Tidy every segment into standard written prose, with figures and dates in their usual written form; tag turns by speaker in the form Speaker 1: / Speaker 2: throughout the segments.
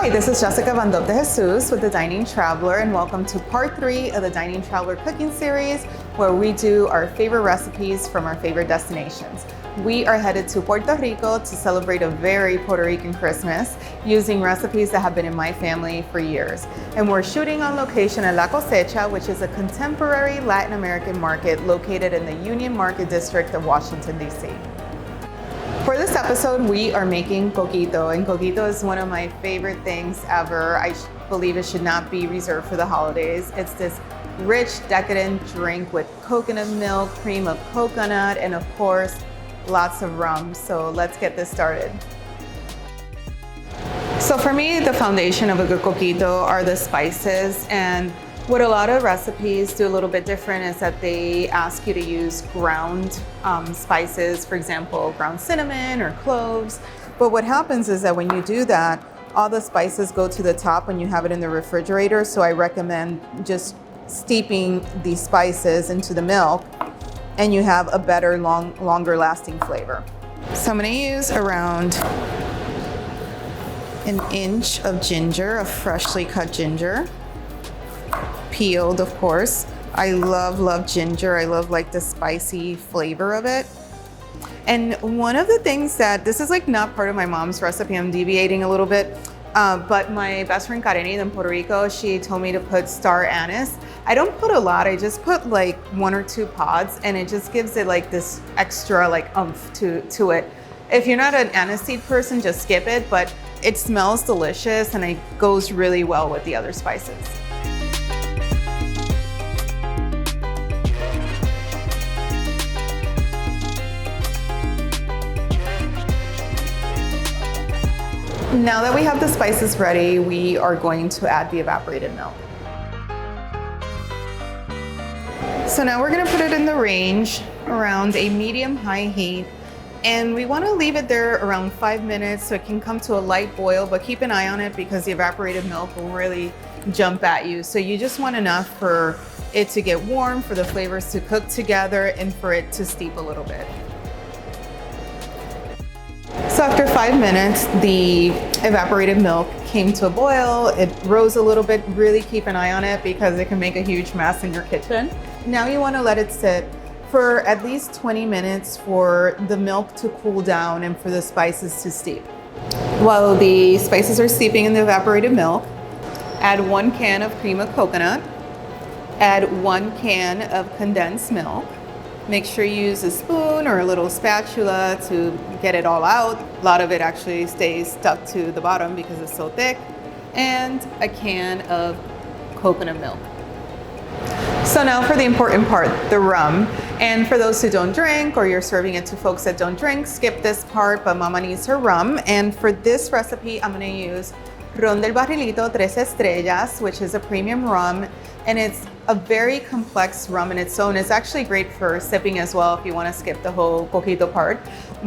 Speaker 1: Hi, this is Jessica Van Dop de Jesus with The Dining Traveler, and welcome to part 3 of the Dining Traveler cooking series, where we do our favorite recipes from our favorite destinations. We are headed to Puerto Rico to celebrate a very Puerto Rican Christmas using recipes that have been in my family for years. And we're shooting on location at La Cosecha, which is a contemporary Latin American market located in the Union Market District of Washington, D.C. For this episode, we are making Coquito, and Coquito is one of my favorite things ever. I believe it should not be reserved for the holidays. It's this rich, decadent drink with coconut milk, cream of coconut, and of course, lots of rum. So let's get this started. So for me, the foundation of a good Coquito are the spices, and what a lot of recipes do a little bit different is that they ask you to use ground spices, for example, ground cinnamon or cloves. But what happens is that when you do that, all the spices go to the top when you have it in the refrigerator. So I recommend just steeping these spices into the milk, and you have a better, longer lasting flavor. So I'm gonna use around an inch of ginger, of freshly cut ginger. Peeled, of course. I love ginger. I love like the spicy flavor of it. And one of the things that, this is like not part of my mom's recipe, I'm deviating a little bit, but my best friend Karen in Puerto Rico, she told me to put star anise. I don't put a lot, I just put like 1 or 2 pods, and it just gives it like this extra like oomph to it. If you're not an aniseed person, just skip it, but it smells delicious and it goes really well with the other spices. Now that we have the spices ready, we are going to add the evaporated milk. So now we're gonna put it in the range around a medium-high heat, and we wanna leave it there around 5 minutes so it can come to a light boil, but keep an eye on it because the evaporated milk will really jump at you. So you just want enough for it to get warm, for the flavors to cook together, and for it to steep a little bit. So after 5 minutes, the evaporated milk came to a boil. It rose a little bit. Really keep an eye on it because it can make a huge mess in your kitchen. Now you want to let it sit for at least 20 minutes for the milk to cool down and for the spices to steep. While the spices are steeping in the evaporated milk, add 1 can of cream of coconut, add 1 can of condensed milk. Make sure you use a spoon or a little spatula to get it all out. A lot of it actually stays stuck to the bottom because it's so thick. And a can of coconut milk. So now for the important part, the rum. And for those who don't drink, or you're serving it to folks that don't drink, skip this part, but mama needs her rum. And for this recipe, I'm gonna use rondell barrillito 3 estrellas, which is a premium rum. And it's a very complex rum in its own. It's actually great for sipping as well if you want to skip the whole Coquito part.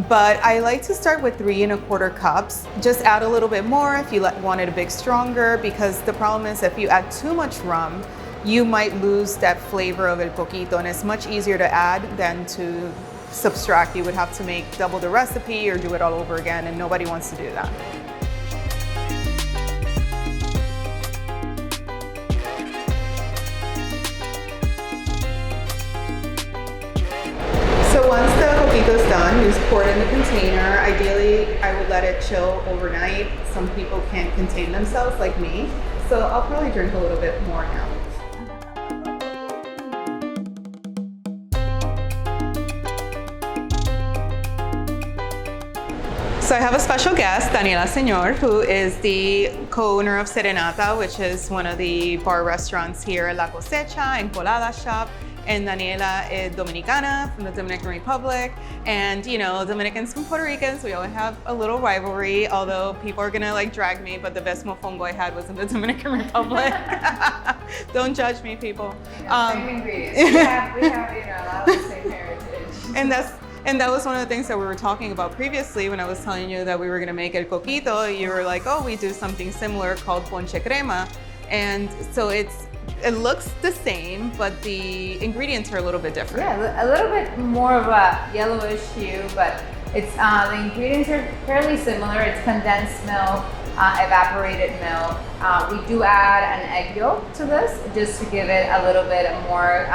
Speaker 1: But I like to start with 3 1/4 cups. Just add a little bit more if you want it a bit stronger, because the problem is if you add too much rum, you might lose that flavor of el Coquito, and it's much easier to add than to subtract. You would have to make double the recipe or do it all over again, and nobody wants to do that. So once the Coquito's done, you just pour it in the container. Ideally, I would let it chill overnight. Some people can't contain themselves like me, so I'll probably drink a little bit more now. So I have a special guest, Daniela Señor, who is the co-owner of Serenata, which is one of the bar restaurants here at La Cosecha and Colada Shop. And Daniela is Dominicana from the Dominican Republic. And you know, Dominicans from Puerto Ricans, we always have a little rivalry, although people are gonna like drag me, but the best mofongo I had was in the Dominican Republic. Don't judge me, people.
Speaker 2: Same ingredients. We have you know, a lot of the same heritage.
Speaker 1: And that was one of the things that we were talking about previously when I was telling you that we were gonna make el Coquito. You were like, oh, we do something similar called ponche crema. And so it looks the same, but the ingredients are a little bit different.
Speaker 2: Yeah, a little bit more of a yellowish hue, but it's the ingredients are fairly similar. It's condensed milk, evaporated milk. We do add an egg yolk to this just to give it a little bit more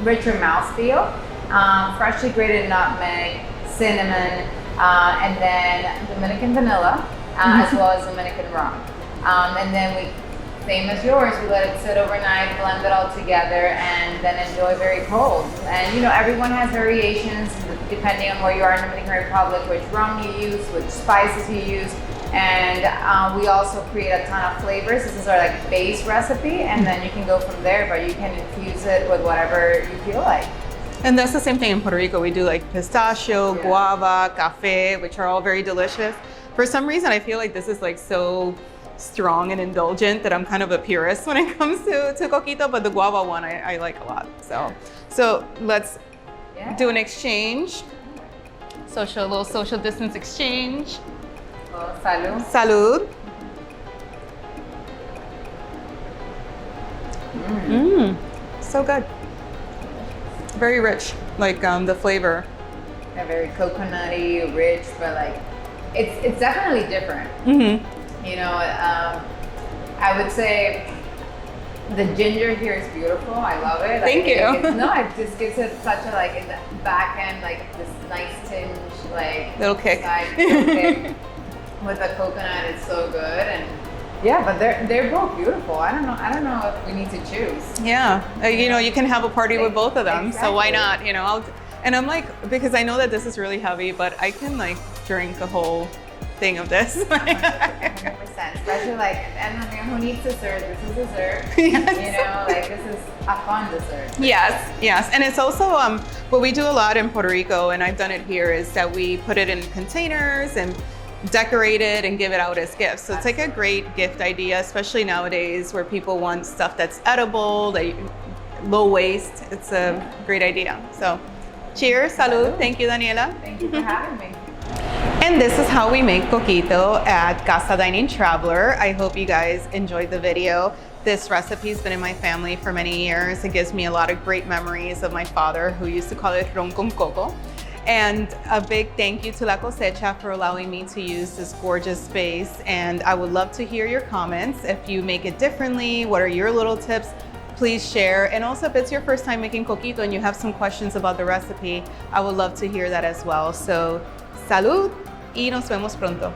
Speaker 2: richer mouthfeel. Freshly grated nutmeg, cinnamon, and then Dominican vanilla, as well as Dominican rum. And then we, same as yours, we let it sit overnight, blend it all together, and then enjoy very cold. And you know, everyone has variations depending on where you are in the Dominican Republic, which rum you use, which spices you use. And we also create a ton of flavors. This is our like base recipe, and then you can go from there, but you can infuse it with whatever you feel like.
Speaker 1: And that's the same thing in Puerto Rico. We do like pistachio, guava, cafe, which are all very delicious. For some reason, I feel like this is like so strong and indulgent that I'm kind of a purist when it comes to Coquito, but the guava one I like a lot. So let's do an exchange. Little social distance exchange.
Speaker 2: Oh, salud.
Speaker 1: Salud. So good. Very rich, like the flavor.
Speaker 2: Yeah, very coconutty, rich, but like it's definitely different. You know, I would say the ginger here is beautiful. I love it. Like,
Speaker 1: Thank you.
Speaker 2: It just gives it such a like in the back end, like this nice tinge, like
Speaker 1: Little kick.
Speaker 2: kick. With the coconut, it's so good, and yeah, but they're both beautiful. I don't know if we need to choose.
Speaker 1: Yeah, you know, you can have a party with both of them,
Speaker 2: Exactly.
Speaker 1: so why not? You know, and I'm like, because I know that this is really heavy, but I can like drink a whole thing of this.
Speaker 2: 100%, especially like, and I mean, who needs dessert? This is dessert.
Speaker 1: Yes.
Speaker 2: You know, like this is a fun dessert.
Speaker 1: Yes, and it's also what we do a lot in Puerto Rico, and I've done it here, is that we put it in containers and decorate it and give it out as gifts. So it's like a great gift idea, especially nowadays where people want stuff that's edible, low waste. It's a great idea. So cheers, salud. Thank you, Daniela.
Speaker 2: Thank you for having me.
Speaker 1: And this is how we make coquito at Casa Dining Traveler. I hope you guys enjoyed the video. This recipe's been in my family for many years. It gives me a lot of great memories of my father, who used to call it ron con coco. And a big thank you to La Cosecha for allowing me to use this gorgeous space. And I would love to hear your comments. If you make it differently, what are your little tips? Please share. And also, if it's your first time making coquito and you have some questions about the recipe, I would love to hear that as well. So, salud y nos vemos pronto.